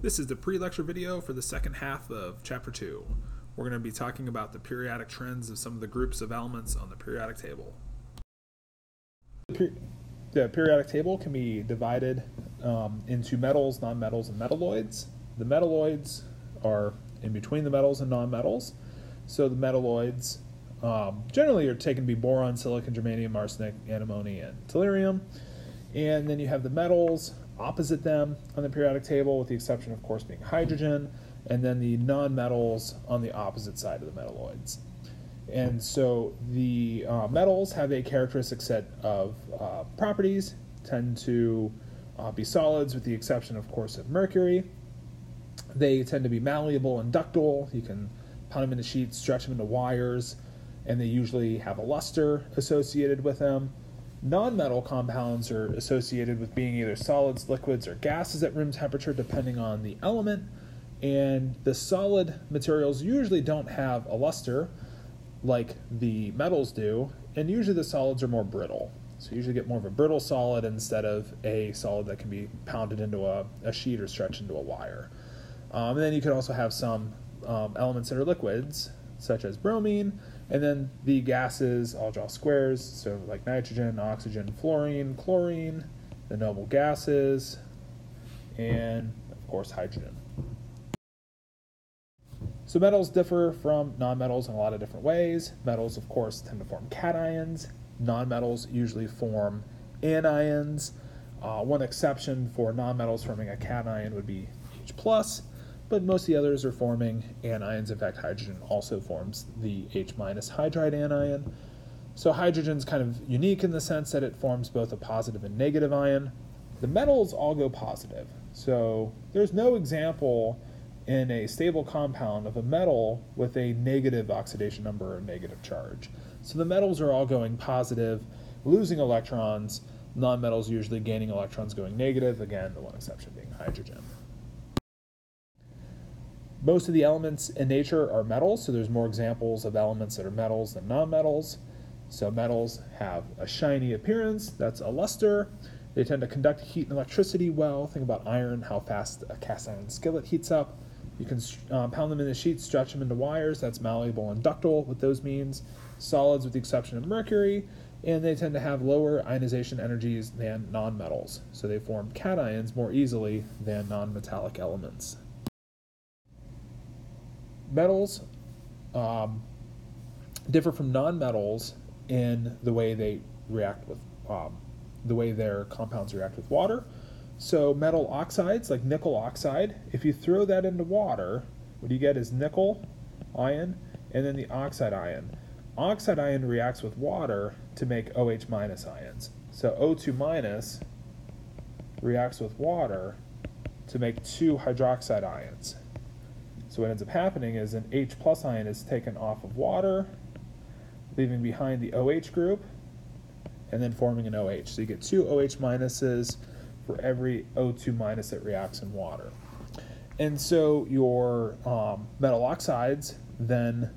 This is the pre-lecture video for the second half of Chapter 2. We're going to be talking about the periodic trends of some of the groups of elements on the periodic table. The periodic table can be divided into metals, nonmetals, and metalloids. The metalloids are in between the metals and nonmetals. So the metalloids generally are taken to be boron, silicon, germanium, arsenic, antimony, and tellurium. And then you have the metals opposite them on the periodic table, with the exception, of course, being hydrogen, and then the nonmetals on the opposite side of the metalloids. And so the metals have a characteristic set of properties, tend to be solids, with the exception, of course, of mercury. They tend to be malleable and ductile. You can pound them into sheets, stretch them into wires, and they usually have a luster associated with them. Non-metal compounds are associated with being either solids, liquids, or gases at room temperature, depending on the element. And the solid materials usually don't have a luster like the metals do, and usually the solids are more brittle. So you usually get more of a brittle solid instead of a solid that can be pounded into a sheet or stretched into a wire. And then you could also have some elements that are liquids, such as bromine, and then the gases, I'll draw squares, so like nitrogen, oxygen, fluorine, chlorine, the noble gases, and of course hydrogen. So metals differ from nonmetals in a lot of different ways. Metals, of course, tend to form cations. Nonmetals usually form anions. One exception for nonmetals forming a cation would be H+, but most of the others are forming anions. In fact, hydrogen also forms the H- hydride anion. So hydrogen's kind of unique in the sense that it forms both a positive and negative ion. The metals all go positive. So there's no example in a stable compound of a metal with a negative oxidation number or negative charge. So the metals are all going positive, losing electrons. Nonmetals usually gaining electrons, going negative. Again, the one exception being hydrogen. Most of the elements in nature are metals, so there's more examples of elements that are metals than nonmetals. So metals have a shiny appearance, that's a luster. They tend to conduct heat and electricity well. Think about iron, how fast a cast iron skillet heats up. You can pound them into sheets, stretch them into wires, that's malleable and ductile, what those means. Solids, with the exception of mercury, and they tend to have lower ionization energies than nonmetals. So they form cations more easily than nonmetallic elements. Metals differ from nonmetals in the way they react with, the way their compounds react with water. So metal oxides, like nickel oxide, if you throw that into water, what you get is nickel ion and then the oxide ion. Oxide ion reacts with water to make OH- ions. So O2- reacts with water to make two hydroxide ions. So what ends up happening is an H+ ion is taken off of water, leaving behind the OH group, and then forming an OH. So you get two OH- for every O2- that reacts in water. And so your metal oxides then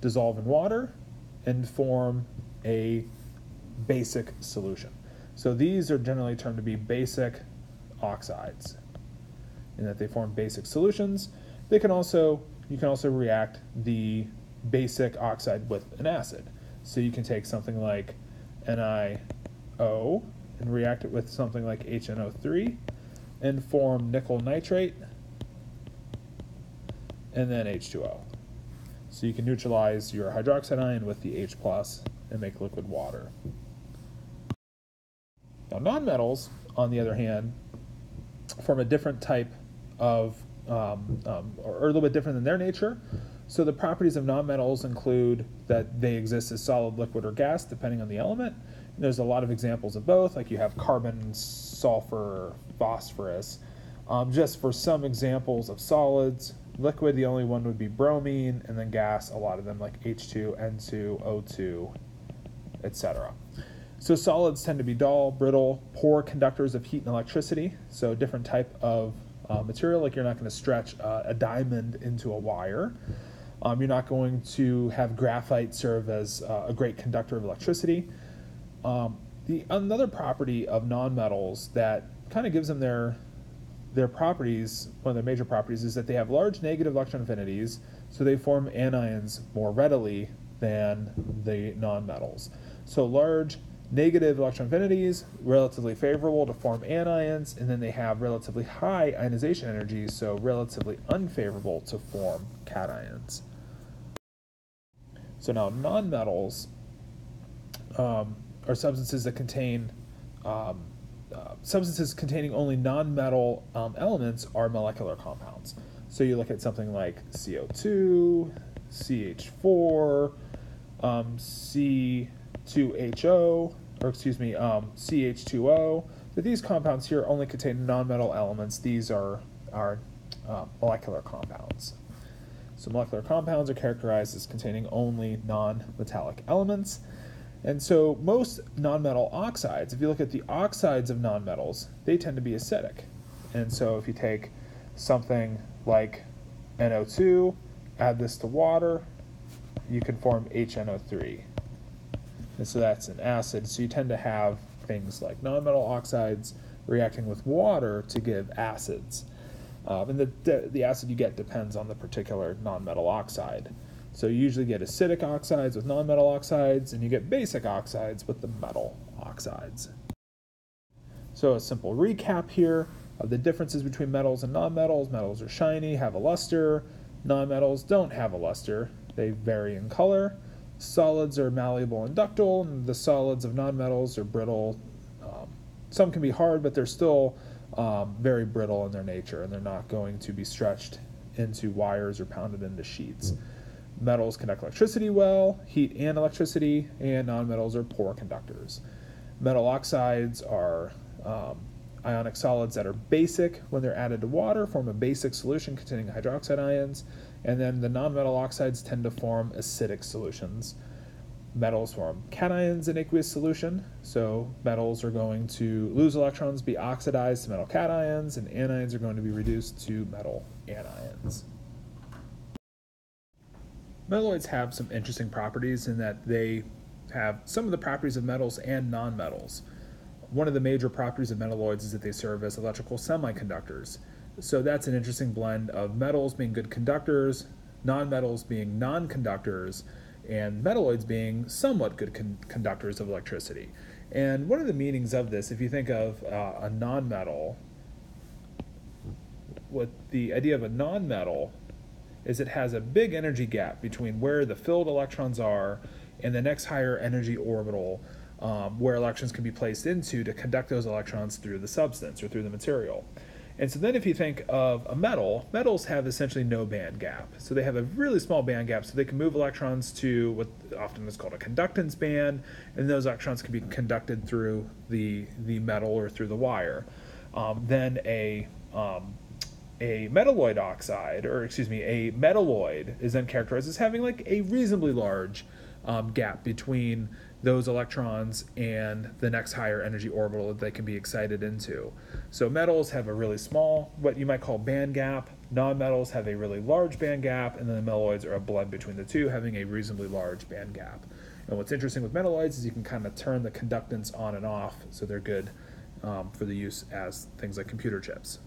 dissolve in water and form a basic solution. So these are generally termed to be basic oxides, in that they form basic solutions. You can also react the basic oxide with an acid. So you can take something like NiO and react it with something like HNO3 and form nickel nitrate and then H2O. So you can neutralize your hydroxide ion with the H+ and make liquid water. Now nonmetals, on the other hand, form a different type of, or a little bit different than their nature. So the properties of nonmetals include that they exist as solid, liquid, or gas, depending on the element. And there's a lot of examples of both, like you have carbon, sulfur, phosphorus. Just for some examples of solids, liquid, the only one would be bromine, and then gas, a lot of them like H2, N2, O2, etc. So solids tend to be dull, brittle, poor conductors of heat and electricity. So different type of material, like you're not going to stretch a diamond into a wire. You're not going to have graphite serve as a great conductor of electricity. Another property of nonmetals that kind of gives them their their properties, one of their major properties, is that they have large negative electron affinities, so they form anions more readily than the nonmetals. So large negative electron affinities, relatively favorable to form anions, and then they have relatively high ionization energies, so relatively unfavorable to form cations. So now nonmetals are substances that contain substances containing only nonmetal elements are molecular compounds. So you look at something like CO2, CH4, C2HO, or excuse me, CH2O. That these compounds here only contain nonmetal elements. These are molecular compounds. So molecular compounds are characterized as containing only non-metallic elements. And so most nonmetal oxides, if you look at the oxides of nonmetals, they tend to be acidic. And so if you take something like NO2, add this to water, you can form HNO3. And so that's an acid. So you tend to have things like nonmetal oxides reacting with water to give acids. And the acid you get depends on the particular nonmetal oxide. So you usually get acidic oxides with nonmetal oxides, and you get basic oxides with the metal oxides. So a simple recap here of the differences between metals and nonmetals. Metals are shiny, have a luster. Nonmetals don't have a luster. They vary in color. Solids are malleable and ductile, and the solids of nonmetals are brittle. Some can be hard, but they're still very brittle in their nature, and they're not going to be stretched into wires or pounded into sheets. Metals conduct electricity well, heat and electricity, and nonmetals are poor conductors. Metal oxides are ionic solids that are basic when they're added to water, form a basic solution containing hydroxide ions, and then the nonmetal oxides tend to form acidic solutions. Metals form cations in aqueous solution, so metals are going to lose electrons, be oxidized to metal cations, and anions are going to be reduced to metal anions. Metalloids have some interesting properties in that they have some of the properties of metals and nonmetals. One of the major properties of metalloids is that they serve as electrical semiconductors. So that's an interesting blend of metals being good conductors, nonmetals being non-conductors, and metalloids being somewhat good conductors of electricity. And one of the meanings of this, if you think of a nonmetal, what the idea of a nonmetal is it has a big energy gap between where the filled electrons are and the next higher energy orbital where electrons can be placed into to conduct those electrons through the substance or through the material. And so then if you think of a metal, metals have essentially no band gap. So they have a really small band gap, so they can move electrons to what often is called a conductance band, and those electrons can be conducted through the metal or through the wire. Then a metalloid oxide, or excuse me, a metalloid is then characterized as having like a reasonably large gap between those electrons and the next higher energy orbital that they can be excited into. So metals have a really small, what you might call band gap. Nonmetals have a really large band gap, and then the metalloids are a blend between the two, having a reasonably large band gap. And what's interesting with metalloids is you can kind of turn the conductance on and off, so they're good for the use as things like computer chips.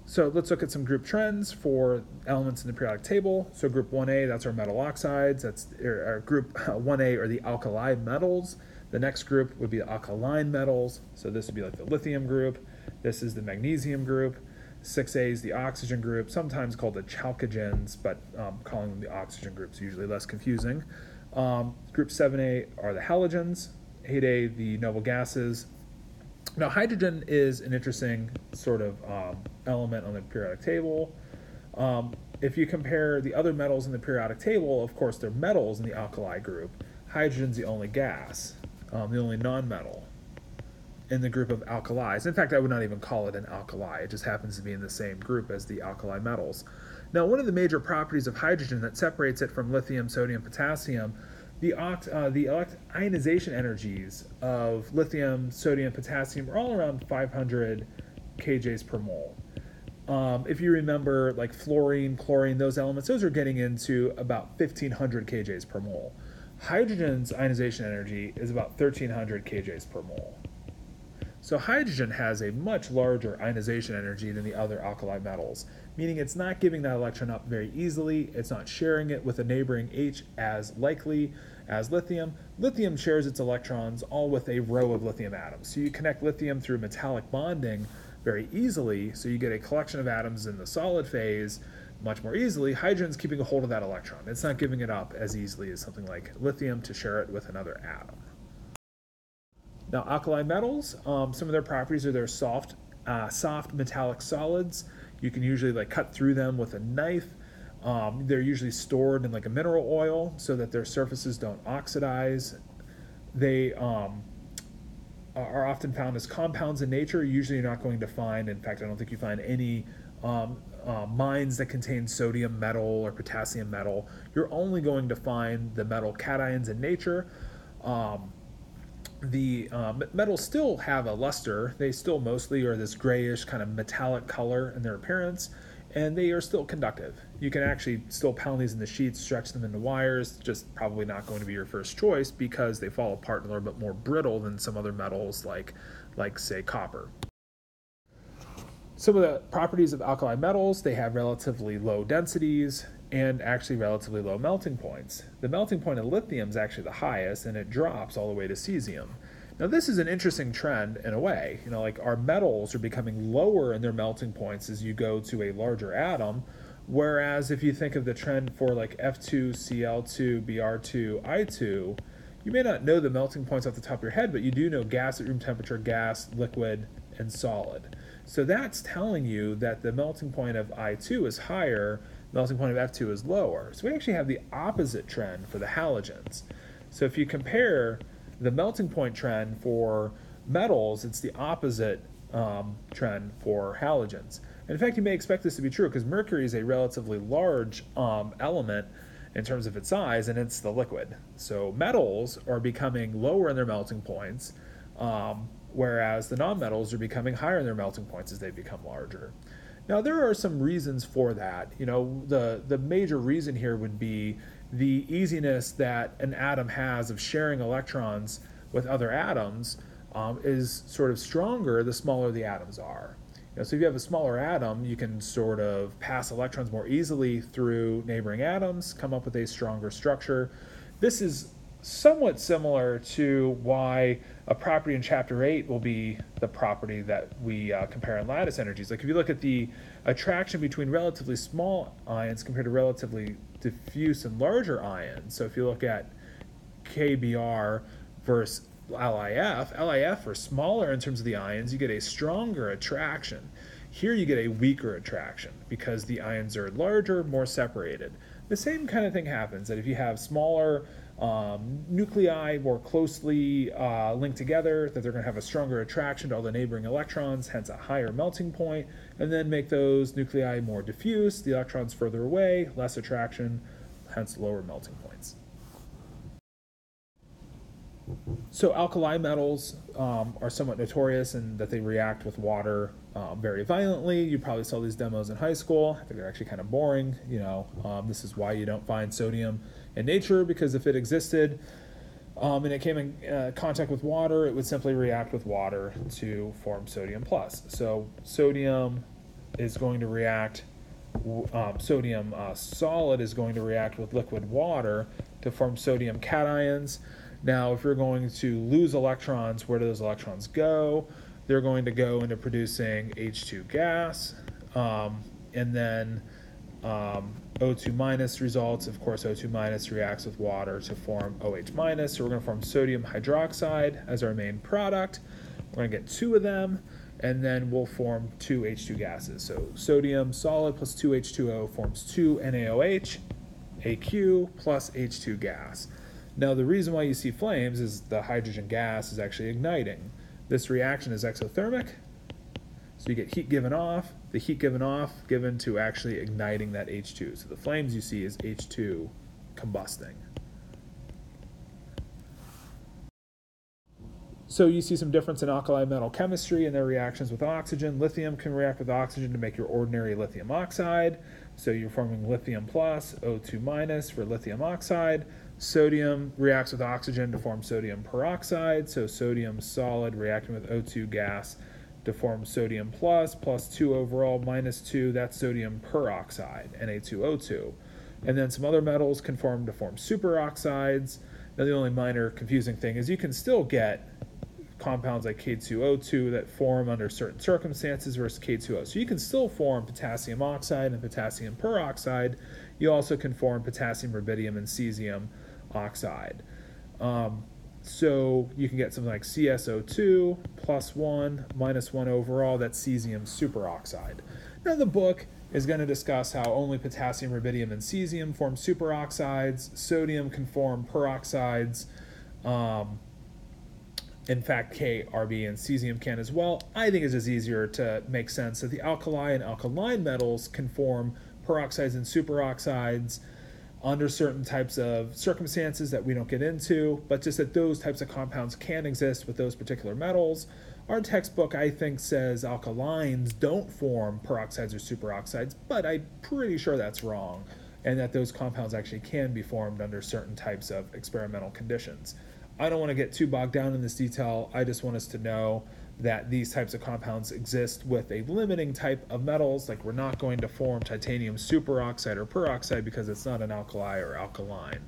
So let's look at some group trends for elements in the periodic table. So group 1A, that's our metal oxides. That's our group 1A are the alkali metals. The next group would be the alkaline metals. So this would be like the lithium group. This is the magnesium group. 6A is the oxygen group, sometimes called the chalcogens, but calling them the oxygen group is usually less confusing. Group 7A are the halogens. 8A, the noble gases. Now, hydrogen is an interesting sort of element on the periodic table. If you compare the other metals in the periodic table, of course, they're metals in the alkali group. Hydrogen's the only gas, the only nonmetal in the group of alkalis. In fact, I would not even call it an alkali. It just happens to be in the same group as the alkali metals. Now, one of the major properties of hydrogen that separates it from lithium, sodium, potassium, the ionization energies of lithium, sodium, potassium are all around 500 kJs per mole. If you remember, like fluorine, chlorine, those elements, those are getting into about 1,500 kJs per mole. Hydrogen's ionization energy is about 1,300 kJs per mole. So hydrogen has a much larger ionization energy than the other alkali metals, meaning it's not giving that electron up very easily, it's not sharing it with a neighboring H as likely as lithium. Lithium shares its electrons all with a row of lithium atoms. So you connect lithium through metallic bonding very easily, so you get a collection of atoms in the solid phase much more easily. Hydrogen's keeping a hold of that electron. It's not giving it up as easily as something like lithium to share it with another atom. Now, alkali metals, some of their properties are they're soft metallic solids. You can usually cut through them with a knife. They're usually stored in a mineral oil so that their surfaces don't oxidize. They are often found as compounds in nature. Usually you're not going to find, in fact, I don't think you find any mines that contain sodium metal or potassium metal. You're only going to find the metal cations in nature. The metals still have a luster. They still mostly are this grayish kind of metallic color in their appearance, and they are still conductive. You can actually still pound these in the sheets, stretch them into wires, just probably not going to be your first choice because they fall apart and a little bit more brittle than some other metals like say copper. Some of the properties of alkali metals, they have relatively low densities and actually relatively low melting points. The melting point of lithium is actually the highest, and it drops all the way to cesium. Now this is an interesting trend in a way. Our metals are becoming lower in their melting points as you go to a larger atom, whereas if you think of the trend for F2, Cl2, Br2, I2, you may not know the melting points off the top of your head, but you do know gas at room temperature, gas, liquid, and solid. So that's telling you that the melting point of I2 is higher, the melting point of F2 is lower. So we actually have the opposite trend for the halogens. So if you compare the melting point trend for metals, it's the opposite trend for halogens. And in fact, you may expect this to be true because mercury is a relatively large element in terms of its size, and it's the liquid. So metals are becoming lower in their melting points, whereas the nonmetals are becoming higher in their melting points as they become larger. Now, there are some reasons for that. The major reason here would be the easiness that an atom has of sharing electrons with other atoms is sort of stronger the smaller the atoms are. So if you have a smaller atom, you can sort of pass electrons more easily through neighboring atoms, come up with a stronger structure. This is somewhat similar to why a property in chapter 8 will be the property that we compare in lattice energies. If you look at the attraction between relatively small ions compared to relatively diffuse and larger ions, so if you look at KBr versus LIF are smaller in terms of the ions, you get a stronger attraction. Here you get a weaker attraction because the ions are larger, more separated. The same kind of thing happens that if you have smaller nuclei more closely linked together, that they're going to have a stronger attraction to all the neighboring electrons, hence a higher melting point, and then make those nuclei more diffuse, the electrons further away, less attraction, hence lower melting points. So alkali metals are somewhat notorious in that they react with water very violently. You probably saw these demos in high school. I think they're actually kind of boring. This is why you don't find sodium in nature, because if it existed and it came in contact with water, it would simply react with water to form sodium plus. So sodium is going to react, sodium solid is going to react with liquid water to form sodium cations. Now, if you're going to lose electrons, where do those electrons go? They're going to go into producing H2 gas, and then O2 minus results. Of course, O2 minus reacts with water to form OH minus, so we're going to form sodium hydroxide as our main product. We're going to get two of them, and then we'll form two H2 gases. So sodium solid plus 2H2O forms 2 NaOH, AQ plus H2 gas. Now, the reason why you see flames is the hydrogen gas is actually igniting. This reaction is exothermic, so you get heat given off. The heat given off given to actually igniting that H2. So the flames you see is H2 combusting. So you see some difference in alkali metal chemistry and their reactions with oxygen. Lithium can react with oxygen to make your ordinary lithium oxide. So you're forming lithium plus, O2 minus for lithium oxide. Sodium reacts with oxygen to form sodium peroxide, so sodium solid reacting with O2 gas to form sodium plus 2 overall, minus 2, that's sodium peroxide, Na2O2. And then some other metals can form to form superoxides. Now the only minor confusing thing is you can still get compounds like K2O2 that form under certain circumstances versus K2O. So you can still form potassium oxide and potassium peroxide. You also can form potassium, rubidium, and cesium oxide. So you can get something like CSO2 plus 1, minus 1 overall, that's cesium superoxide. Now the book is going to discuss how only potassium, rubidium, and cesium form superoxides. Sodium can form peroxides. In fact, K, Rb, and cesium can as well. I think it's just easier to make sense that the alkali and alkaline metals can form peroxides and superoxides under certain types of circumstances that we don't get into, but just that those types of compounds can exist with those particular metals. Our textbook, I think, says alkalines don't form peroxides or superoxides, but I'm pretty sure that's wrong, and that those compounds actually can be formed under certain types of experimental conditions. I don't want to get too bogged down in this detail. I just want us to know that these types of compounds exist with a limiting type of metals, like we're not going to form titanium superoxide or peroxide because it's not an alkali or alkaline,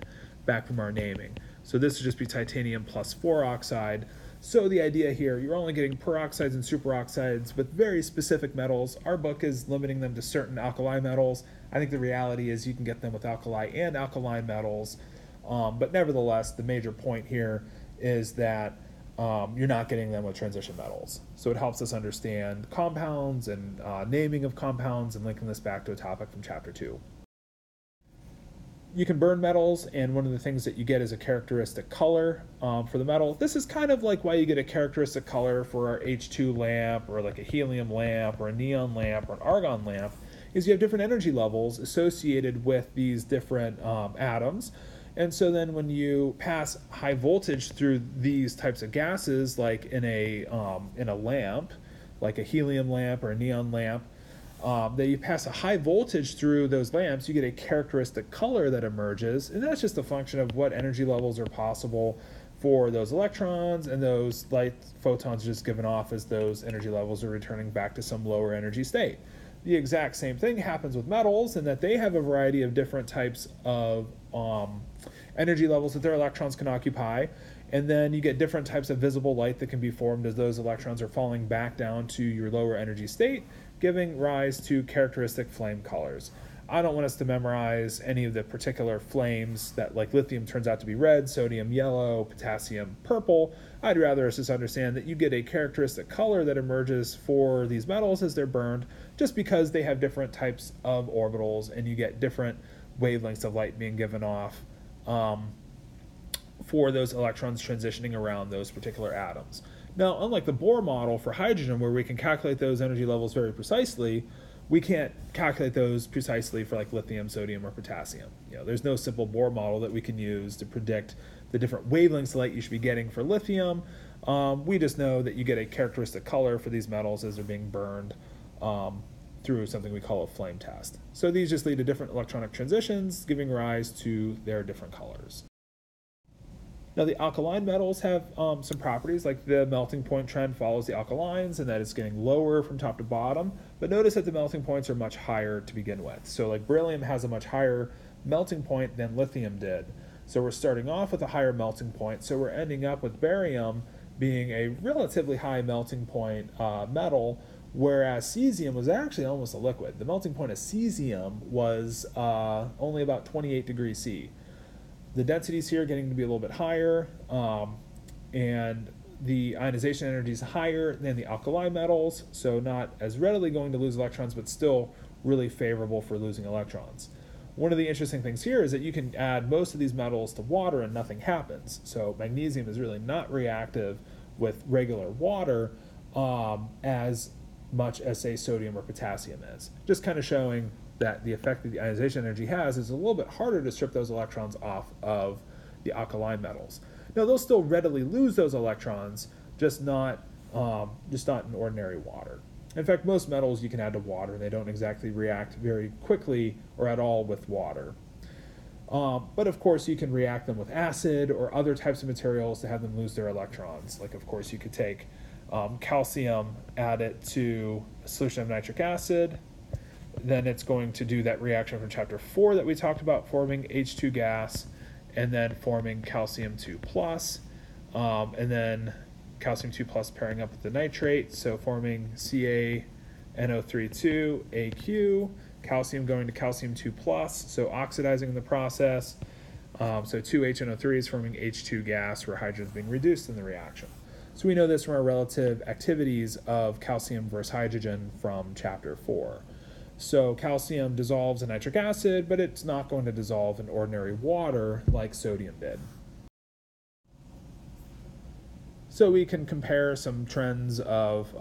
back from our naming. So this would just be titanium plus 4 oxide. So the idea here, you're only getting peroxides and superoxides with very specific metals. Our book is limiting them to certain alkali metals. I think the reality is you can get them with alkali and alkaline metals. But nevertheless, the major point here is that you're not getting them with transition metals. So it helps us understand compounds and naming of compounds and linking this back to a topic from chapter 2. You can burn metals, and one of the things that you get is a characteristic color for the metal. This is kind of like why you get a characteristic color for our H2 lamp, or like a helium lamp, or a neon lamp, or an argon lamp, is you have different energy levels associated with these different atoms. And so then when you pass high voltage through these types of gases, like in a lamp, like a helium lamp or a neon lamp, that you pass a high voltage through those lamps, you get a characteristic color that emerges, and that's just a function of what energy levels are possible for those electrons, and those light photons are just given off as those energy levels are returning back to some lower energy state. The exact same thing happens with metals, in that they have a variety of different types of energy levels that their electrons can occupy, and then you get different types of visible light that can be formed as those electrons are falling back down to your lower energy state, giving rise to characteristic flame colors. I don't want us to memorize any of the particular flames that, like lithium turns out to be red, sodium yellow, potassium purple. I'd rather us just understand that you get a characteristic color that emerges for these metals as they're burned, just because they have different types of orbitals and you get different wavelengths of light being given off for those electrons transitioning around those particular atoms. Now, unlike the Bohr model for hydrogen, where we can calculate those energy levels very precisely, we can't calculate those precisely for like lithium, sodium, or potassium. There's no simple Bohr model that we can use to predict the different wavelengths of light you should be getting for lithium. We just know that you get a characteristic color for these metals as they're being burned through something we call a flame test. So these just lead to different electronic transitions, giving rise to their different colors. Now the alkaline metals have some properties, like the melting point trend follows the alkalines, and that it's getting lower from top to bottom. But notice that the melting points are much higher to begin with. So like beryllium has a much higher melting point than lithium did. So we're starting off with a higher melting point. So we're ending up with barium being a relatively high melting point metal, whereas cesium was actually almost a liquid. The melting point of cesium was only about 28 degrees C. The densities here are getting to be a little bit higher, and the ionization energy is higher than the alkali metals, so not as readily going to lose electrons, but still really favorable for losing electrons. One of the interesting things here is that you can add most of these metals to water and nothing happens. So magnesium is really not reactive with regular water as much as, say, sodium or potassium is. Just kind of showing that the effect that the ionization energy has is a little bit harder to strip those electrons off of the alkaline metals. Now, they'll still readily lose those electrons, just not in ordinary water. In fact, most metals you can add to water, and they don't exactly react very quickly or at all with water. But of course, you can react them with acid or other types of materials to have them lose their electrons. Like, of course, you could take calcium, add it to a solution of nitric acid. Then it's going to do that reaction from chapter 4 that we talked about, forming H2 gas, and then forming calcium 2 plus, and then calcium 2 plus pairing up with the nitrate, so forming CaNO3 AQ, calcium going to calcium 2 plus, so oxidizing in the process. So 2HNO3 is forming H2 gas where hydrogen is being reduced in the reaction. So we know this from our relative activities of calcium versus hydrogen from chapter 4. So calcium dissolves in nitric acid, but it's not going to dissolve in ordinary water like sodium did. So we can compare some trends of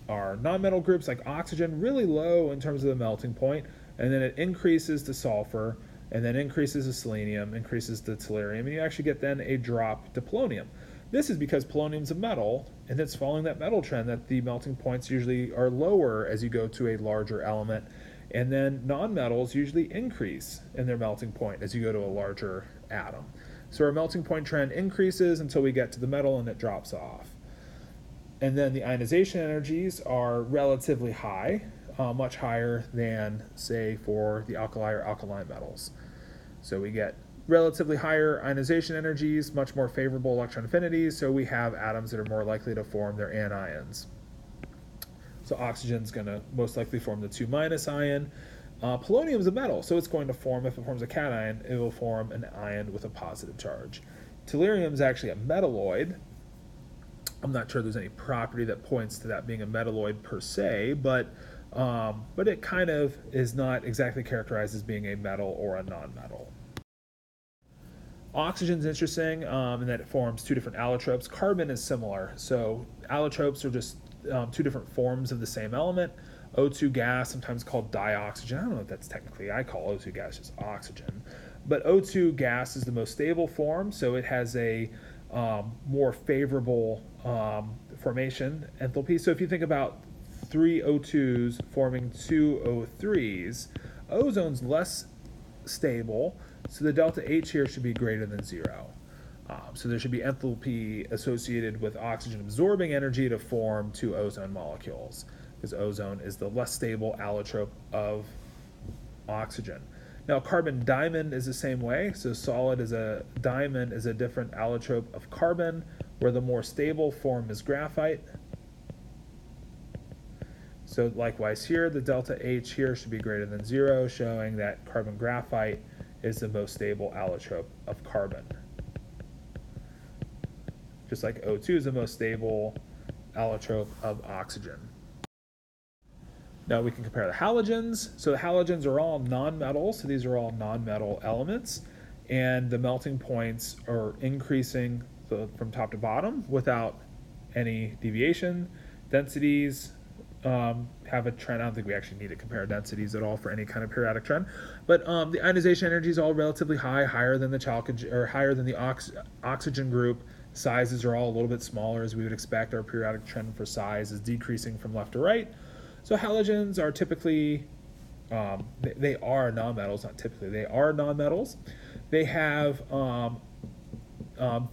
our nonmetal groups, like oxygen, really low in terms of the melting point, and then it increases to sulfur, and then increases to selenium, increases to tellurium, and you actually get then a drop to polonium. This is because polonium is a metal, and it's following that metal trend that the melting points usually are lower as you go to a larger element, and then nonmetals usually increase in their melting point as you go to a larger atom. So our melting point trend increases until we get to the metal and it drops off. And then the ionization energies are relatively high, much higher than, say, for the alkali or alkaline metals. So we get relatively higher ionization energies, much more favorable electron affinities, so we have atoms that are more likely to form their anions. So oxygen's going to most likely form the 2- ion. Polonium is a metal, so it's going to form, if it forms a cation, it will form an ion with a positive charge. Tellurium is actually a metalloid. I'm not sure there's any property that points to that being a metalloid per se, but it kind of is not exactly characterized as being a metal or a nonmetal. Oxygen's interesting in that it forms two different allotropes. Carbon is similar, so allotropes are just two different forms of the same element. O2 gas, sometimes called dioxygen. I don't know if that's technically, I call O2 gas just oxygen. But O2 gas is the most stable form, so it has a more favorable formation enthalpy. So if you think about 3 O2s forming 2 O3s, ozone's less stable, so the delta H here should be greater than 0. So there should be enthalpy associated with oxygen absorbing energy to form 2 ozone molecules, because ozone is the less stable allotrope of oxygen. Now carbon diamond is the same way, so solid as a diamond is a different allotrope of carbon, where the more stable form is graphite. So likewise here, the delta H here should be greater than 0, showing that carbon graphite is the most stable allotrope of carbon. Just like O2 is the most stable allotrope of oxygen. Now we can compare the halogens. So the halogens are all nonmetals, so these are all nonmetal elements, and the melting points are increasing from top to bottom without any deviation. Densities have a trend. I don't think we actually need to compare densities at all for any kind of periodic trend, but the ionization energy is all relatively high, higher than the chalcogen, or higher than the oxygen group. Sizes are all a little bit smaller, as we would expect. Our periodic trend for size is decreasing from left to right. So halogens are typically, they are nonmetals, not typically, they are nonmetals. They have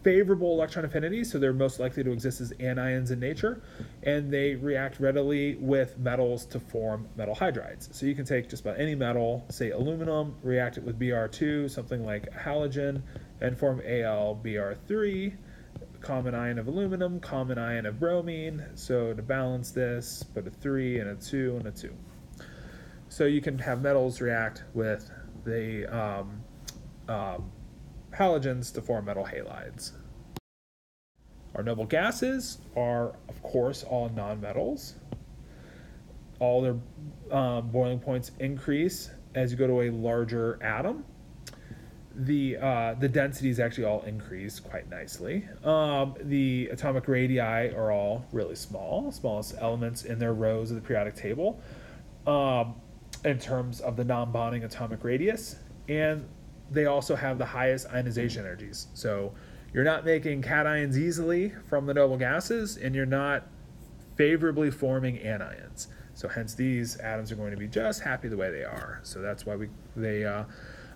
favorable electron affinities, so they're most likely to exist as anions in nature, and they react readily with metals to form metal hydrides. So you can take just about any metal, say aluminum, react it with Br2, something like a halogen, and form AlBr3, common ion of aluminum, common ion of bromine. So to balance this, put a 3 and a 2 and a 2. So you can have metals react with the halogens to form metal halides. Our noble gases are, of course, all nonmetals. All their boiling points increase as you go to a larger atom. The densities actually all increase quite nicely. The atomic radii are all really small, smallest elements in their rows of the periodic table in terms of the non-bonding atomic radius, and they also have the highest ionization energies. So you're not making cations easily from the noble gases, and you're not favorably forming anions. So hence these atoms are going to be just happy the way they are. So that's why they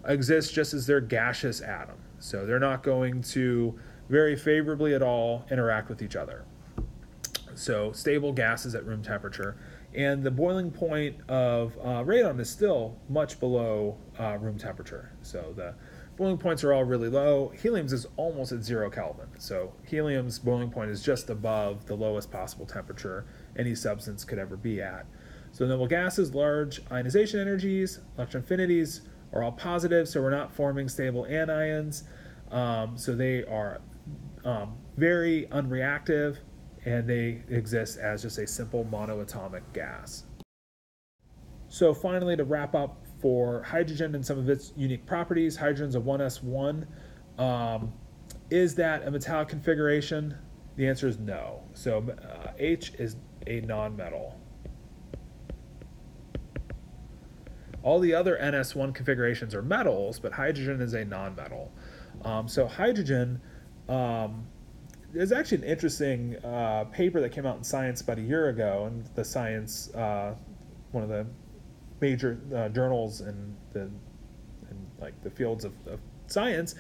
exist just as their gaseous atom. So they're not going to very favorably at all interact with each other. So stable gases at room temperature. And the boiling point of radon is still much below room temperature. So the boiling points are all really low. Helium's is almost at 0 Kelvin. So helium's boiling point is just above the lowest possible temperature any substance could ever be at. So noble gases, large ionization energies, electron affinities are all positive, so we're not forming stable anions. So they are very unreactive, and they exist as just a simple monoatomic gas. So finally, to wrap up for hydrogen and some of its unique properties, hydrogen's a 1s1. Is that a metallic configuration? The answer is no. So H is a nonmetal. All the other NS1 configurations are metals, but hydrogen is a nonmetal. So hydrogen, there's actually an interesting paper that came out in Science about a year ago, and the Science, one of the major journals in the fields of science,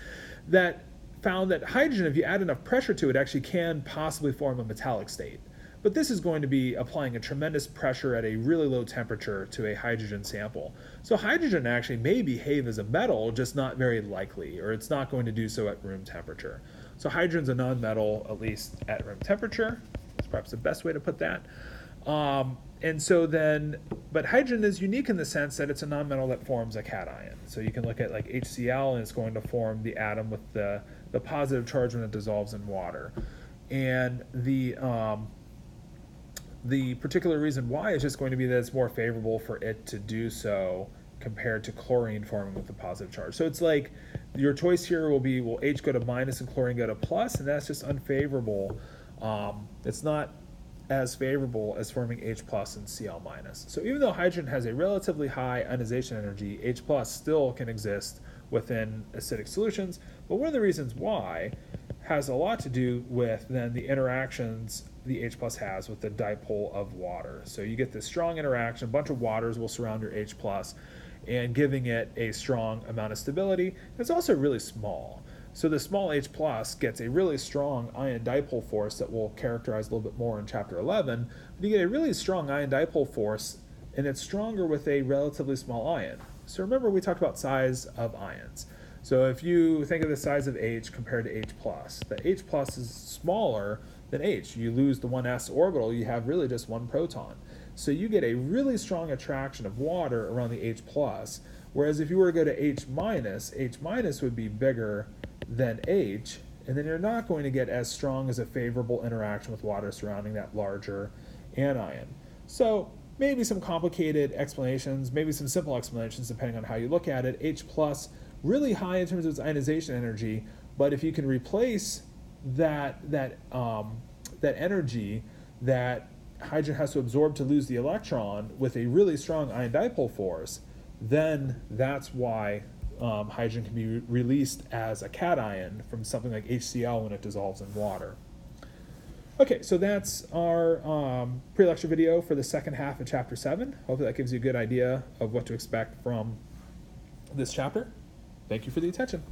that found that hydrogen, if you add enough pressure to it, actually can possibly form a metallic state. But this is going to be applying a tremendous pressure at a really low temperature to a hydrogen sample. So hydrogen actually may behave as a metal, just not very likely, or it's not going to do so at room temperature. So hydrogen's a nonmetal, at least at room temperature. That's perhaps the best way to put that. And so then, but hydrogen is unique in the sense that it's a nonmetal that forms a cation. So you can look at like HCl, and it's going to form the atom with the positive charge when it dissolves in water. And the particular reason why is just going to be that it's more favorable for it to do so compared to chlorine forming with a positive charge. So it's like your choice here will be, will H go to minus and chlorine go to plus, and that's just unfavorable. It's not as favorable as forming H plus and Cl minus. So even though hydrogen has a relatively high ionization energy, H plus still can exist within acidic solutions. But one of the reasons why has a lot to do with then the interactions the H plus has with the dipole of water. So you get this strong interaction, a bunch of waters will surround your H plus, and giving it a strong amount of stability. It's also really small. So the small H plus gets a really strong ion dipole force that we'll characterize a little bit more in chapter 11. But you get a really strong ion dipole force, and it's stronger with a relatively small ion. So remember, we talked about size of ions. So if you think of the size of H compared to H plus, the H plus is smaller than H. You lose the 1s orbital, you have really just one proton. So you get a really strong attraction of water around the H plus, whereas if you were to go to H minus would be bigger than H, and then you're not going to get as strong as a favorable interaction with water surrounding that larger anion. So maybe some complicated explanations, maybe some simple explanations depending on how you look at it. H plus, really high in terms of its ionization energy, but if you can replace that energy that hydrogen has to absorb to lose the electron with a really strong ion dipole force, then that's why hydrogen can be released as a cation from something like HCl when it dissolves in water. Okay, so that's our pre-lecture video for the second half of chapter 7. Hopefully that gives you a good idea of what to expect from this chapter. Thank you for the attention.